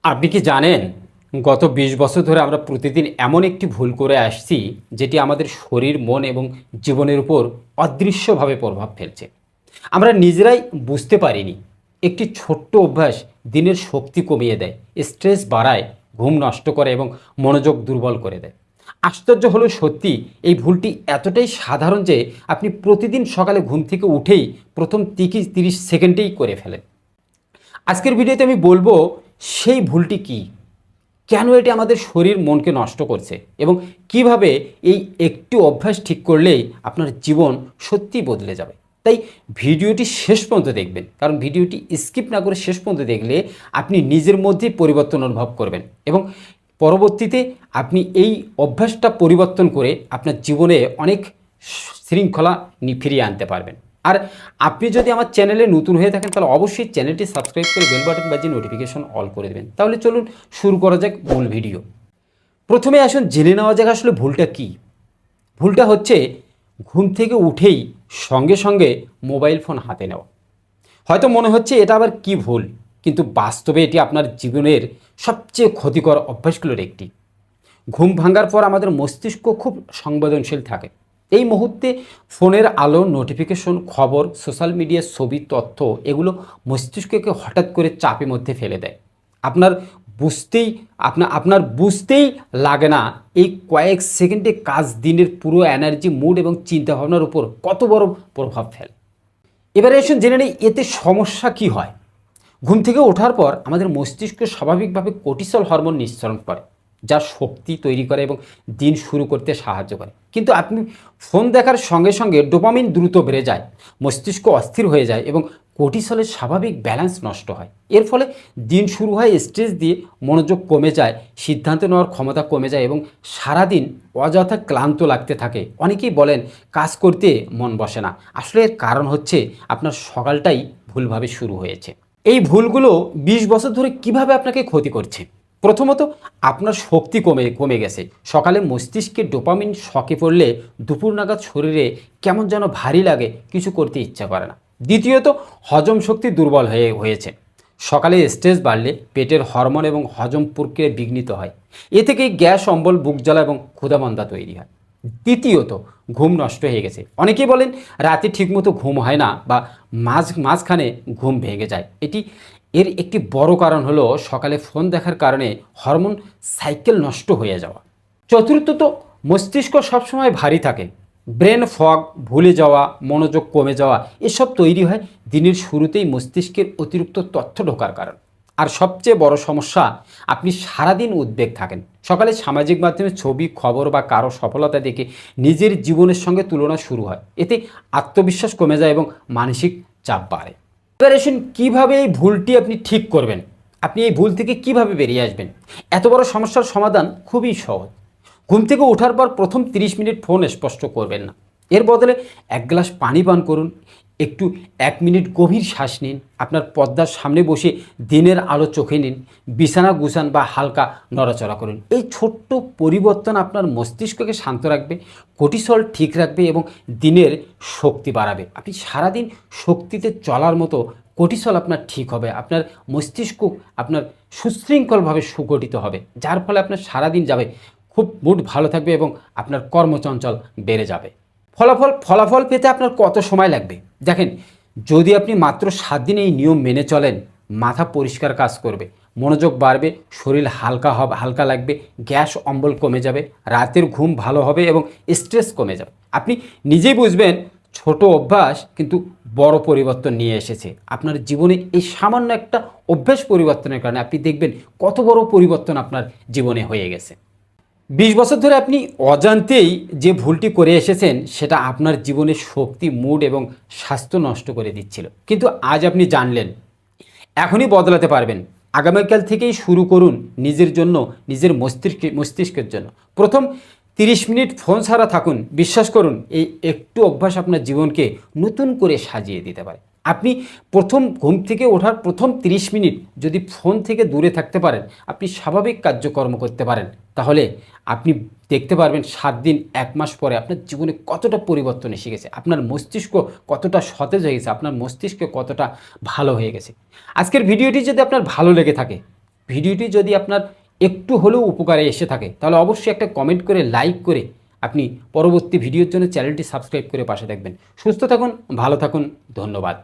আপনি কি জানেন গত ২০ বছর ধরে আমরা প্রতিদিন এমন একটি ভুল করে আসছি যেটি আমাদের শরীর, মন এবং জীবনের উপর অদৃশ্যভাবে প্রভাব ফেলছে। আমরা নিজেরাই বুঝতে পারিনি। একটি ছোট্ট অভ্যাস দিনের শক্তি কমিয়ে দেয়, স্ট্রেস বাড়ায়, ঘুম নষ্ট করে এবং মনোযোগ দুর্বল করে দেয়। আশ্চর্য হলো সত্যি এই ভুলটি এতটাই সাধারণ যে আপনি প্রতিদিন সকালে ঘুম থেকে উঠেই প্রথম ৩০ সেকেন্ডেই করে ফেলেন। আজকের ভিডিওতে আমি বলবো সেই ভুলটি কী, কেন এটি আমাদের শরীর মনকে নষ্ট করছে এবং কিভাবে এই একটু অভ্যাস ঠিক করলেই আপনার জীবন সত্যিই বদলে যাবে। তাই ভিডিওটি শেষ পর্যন্ত দেখবেন, কারণ ভিডিওটি স্কিপ না করে শেষ পর্যন্ত দেখলে আপনি নিজের মধ্যেই পরিবর্তন অনুভব করবেন এবং পরবর্তীতে আপনি এই অভ্যাসটা পরিবর্তন করে আপনার জীবনে অনেক শৃঙ্খলা ফিরিয়ে আনতে পারবেন। আর আপনি যদি আমার চ্যানেলে নতুন হয়ে থাকেন তাহলে অবশ্যই চ্যানেলটি সাবস্ক্রাইব করে বেল বাটন বাজিয়ে নোটিফিকেশন অল করে দেবেন। তাহলে চলুন শুরু করা যাক মূল ভিডিও। প্রথমে আসুন জেনে নেওয়া যাক আসলে ভুলটা কী। ভুলটা হচ্ছে ঘুম থেকে উঠেই সঙ্গে সঙ্গে মোবাইল ফোন হাতে নেওয়া। হয়তো মনে হচ্ছে এটা আবার কি ভুল, কিন্তু বাস্তবে এটি আপনার জীবনের সবচেয়ে ক্ষতিকর অভ্যাসগুলোর একটি। ঘুম ভাঙার পর আমাদের মস্তিষ্ক খুব সংবেদনশীল থাকে। এই মুহূর্তে ফোনের আলো, নোটিফিকেশন, খবর, সোশ্যাল মিডিয়ার ছবি, তথ্য এগুলো মস্তিষ্ককে হঠাৎ করে চাপের মধ্যে ফেলে দেয়। আপনার বুঝতেই আপনার বুঝতেই লাগে না এই কয়েক সেকেন্ডে কাজ দিনের পুরো এনার্জি, মুড এবং চিন্তাভাবনার উপর কত বড় প্রভাব ফেলে। এবারে আসুন জেনে নিই এতে সমস্যা কি হয়। ঘুম থেকে ওঠার পর আমাদের মস্তিষ্ক স্বাভাবিকভাবে কর্টিসল হরমোন নিঃসরণ করে, যা শক্তি তৈরি করে এবং দিন শুরু করতে সাহায্য করে। কিন্তু আপনি ফোন দেখার সঙ্গে সঙ্গে ডোপামিন দ্রুত বেড়ে যায়, মস্তিষ্ক অস্থির হয়ে যায় এবং কর্টিসলের স্বাভাবিক ব্যালেন্স নষ্ট হয়। এর ফলে দিন শুরু হয় স্ট্রেস দিয়ে, মনোযোগ কমে যায়, সিদ্ধান্ত নেওয়ার ক্ষমতা কমে যায় এবং সারাদিন অযথা ক্লান্ত লাগতে থাকে। অনেকেই বলেন কাজ করতে মন বসে না। আসলে এর কারণ হচ্ছে আপনার সকালটাই ভুলভাবে শুরু হয়েছে। এই ভুলগুলো ২০ বছর ধরে কিভাবে আপনাকে ক্ষতি করছে। প্রথমত, আপনার শক্তি কমে গেছে। সকালে মস্তিষ্কে ডোপামিন শকে পড়লে দুপুর নাগাদ শরীরে কেমন যেন ভারী লাগে, কিছু করতে ইচ্ছা করে না। দ্বিতীয়ত, হজম শক্তি দুর্বল হয়েছে। সকালে স্ট্রেস বাড়লে পেটের হরমোন এবং হজম প্রক্রিয়া বিঘ্নিত হয়। এ থেকেই গ্যাস, অম্বল, বুক জ্বালা এবং ক্ষুধামন্দা তৈরি হয়। তৃতীয়ত, ঘুম নষ্ট হয়ে গেছে। অনেকেই বলেন রাতে ঠিকমতো ঘুম হয় না বা মাঝখানে ঘুম ভেঙে যায়। এর একটি বড় কারণ হলো সকালে ফোন দেখার কারণে হরমোন সাইকেল নষ্ট হয়ে যাওয়া। চতুর্থত, মস্তিষ্ক সবসময় ভারী থাকে। ব্রেন ফগ, ভুলে যাওয়া, মনোযোগ কমে যাওয়া এসব তৈরি হয় দিনের শুরুতেই মস্তিষ্কের অতিরিক্ত তথ্য ঢোকার কারণ। আর সবচেয়ে বড় সমস্যা, আপনি সারাদিন উদ্বেগ থাকেন। সকালে সামাজিক মাধ্যমে ছবি, খবর বা কারো সফলতা দেখে নিজের জীবনের সঙ্গে তুলনা শুরু হয়। এতে আত্মবিশ্বাস কমে যায় এবং মানসিক চাপ বাড়ে। এবার আসুন কীভাবে এই ভুলটি আপনি ঠিক করবেন। আপনি এই ভুল থেকে কিভাবে বেরিয়ে আসবেন। এত বড় সমস্যার সমাধান খুবই সহজ। ঘুম থেকে ওঠার পর প্রথম 30 মিনিট ফোন স্পর্শ করবেন না। এর বদলে এক গ্লাস পানি পান করুন, একটু 1 মিনিট গভীর শ্বাস নিন, আপনার পর্দার সামনে বসে দিনের আলো চোখে নিন, বিছানা গুছান বা হালকা নড়াচড়া করুন। এই ছোট্ট পরিবর্তন আপনার মস্তিষ্ককে শান্ত রাখবে, কর্টিসল ঠিক রাখবে এবং দিনের শক্তি বাড়াবে। আপনি সারাদিন শক্তিতে চলার মতো কর্টিসল আপনার ঠিক হবে, আপনার মস্তিষ্ক আপনার সুশৃঙ্খলভাবে সুগঠিত হবে, যার ফলে আপনার সারাদিন যাবে খুব মুড ভালো থাকবে এবং আপনার কর্মচঞ্চল বেড়ে যাবে। ফলাফল পেতে আপনার কত সময় লাগবে দেখেন। যদি আপনি মাত্র 7 দিন এই নিয়ম মেনে চলেন, মাথা পরিষ্কার কাজ করবে, মনোযোগ বাড়বে, শরীর হালকা লাগবে, গ্যাস অম্বল কমে যাবে, রাতের ঘুম ভালো হবে এবং স্ট্রেস কমে যাবে। আপনি নিজেই বুঝবেন ছোট অভ্যাস কিন্তু বড় পরিবর্তন নিয়ে এসেছে আপনার জীবনে। এই সামান্য একটা অভ্যাস পরিবর্তনের কারণে আপনি দেখবেন কত বড় পরিবর্তন আপনার জীবনে হয়ে গেছে। ২০ বছর ধরে আপনি অজান্তেই যে ভুলটি করে এসেছেন সেটা আপনার জীবনের শক্তি, মুড এবং স্বাস্থ্য নষ্ট করে দিচ্ছিল। কিন্তু আজ আপনি জানলেন, এখনই বদলাতে পারবেন। আগামীকাল থেকেই শুরু করুন নিজের জন্য, নিজের মস্তিষ্কের জন্য। প্রথম 30 মিনিট ফোন ছাড়া থাকুন। বিশ্বাস করুন এই একটু অভ্যাস আপনার জীবনকে নতুন করে সাজিয়ে দিতে পারে। আপনি ঘুম থেকে ওঠার প্রথম 30 মিনিট যদি ফোন থেকে দূরে থাকতে পারেন, আপনি স্বাভাবিক কার্যকর্ম করতে পারেন, তাহলে আপনি দেখতে পারবেন 7 দিন 1 মাস পরে আপনার জীবনে কতটা পরিবর্তন এসে গেছে, আপনার মস্তিষ্ক কতটা সতেজ হয়ে গেছে, আপনার মস্তিষ্ক কতটা ভালো হয়ে গেছে। আজকের ভিডিওটি যদি আপনার ভালো লেগে থাকে ভিডিওটি যদি আপনার একটু হলেও উপকারে এসে থাকে তাহলে অবশ্যই একটা কমেন্ট করে লাইক করে আপনি পরবর্তী ভিডিওর জন্য চ্যানেলটি সাবস্ক্রাইব করে পাশে থাকবেন। সুস্থ থাকুন, ভালো থাকুন, ধন্যবাদ।